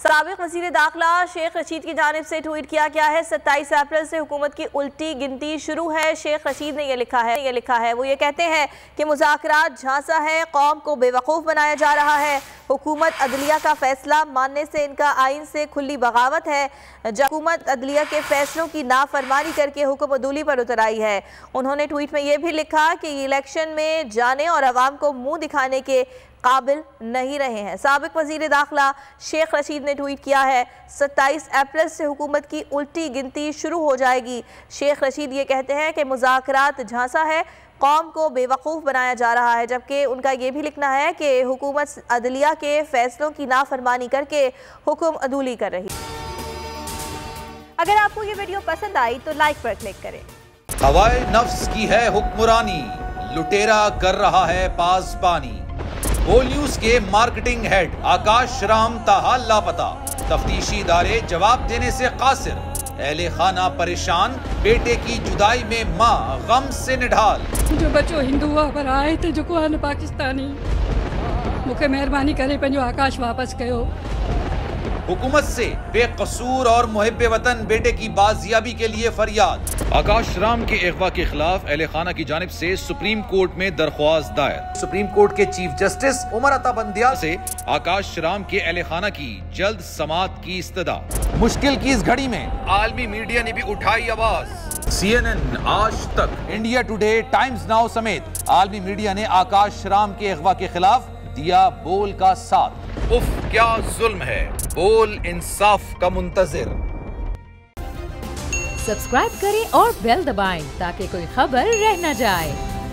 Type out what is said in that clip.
साबिक वज़ीर दाखिला शेख रशीद की जानिब से ट्वीट किया गया है। 27 अप्रैल से हुकूमत की उल्टी गिनती शुरू है। शेख रशीद ने यह लिखा है वो ये कहते हैं कि मुज़ाकरात झांसा है, कौम को बेवकूफ़ बनाया जा रहा है। हुकूमत अदलिया का फैसला मानने से इनका आइन से खुली बगावत है। जब हुकूमत अदलिया के फैसलों की नाफरमानी करके हुक्म अदूली पर उतर आई है। उन्होंने ट्वीट में यह भी लिखा कि इलेक्शन में जाने और अवाम को मुँह दिखाने के काबिल नहीं रहे हैं। साबिक वज़ीर दाखिला शेख रशीद ने ट्वीट किया है 27 अप्रैल से हुकूमत की उल्टी गिनती शुरू हो जाएगी। शेख रशीद ये कहते हैं कि मुज़ाकरात झांसा है, कौम को बेवकूफ़ बनाया जा रहा है। जबकि उनका ये भी लिखना है कि हुकूमत अदलिया के फैसलों की नाफरमानी करके हुक्म अदूली कर रही। अगर आपको ये वीडियो पसंद आई तो लाइक पर क्लिक करें। हवाए नफ्स की है हुक्मरानी, लुटेरा कर रहा है पासबानी। बोल न्यूज के मार्केटिंग हेड आकाश राम ताहा लापता, तफ्तीशी इदारे जवाब देने से कासिर। अहले खाना परेशान, बेटे की जुदाई में माँ गम से निढाल। जो बच्चो हिंदू हुआ पर आए थे जो को पाकिस्तानी, मुझे मेहरबानी करे पंहिंजो आकाश वापस कयो। हुकूमत से बेकसूर और मुहिब्बे वतन बेटे की बाजियाबी के लिए फरियाद। आकाश राम के अगवा के खिलाफ अहले खाना की जानिब से सुप्रीम कोर्ट में दरख्वास्त दायर। सुप्रीम कोर्ट के चीफ जस्टिस उमर अता बंदियाल से आकाश राम के अहले खाना की जल्द समाअत की इस्तदा। मुश्किल की इस घड़ी में आलमी मीडिया ने भी उठाई आवाज। CNN, आज तक, इंडिया टुडे, टाइम्स नाउ समेत आलमी मीडिया ने आकाश राम के अगवा के खिलाफ दिया बोल का साथ। उफ क्या जुल्म है, बोल इंसाफ का मुंतजिर। सब्सक्राइब करें और बेल दबाएं ताकि कोई खबर रह न जाए।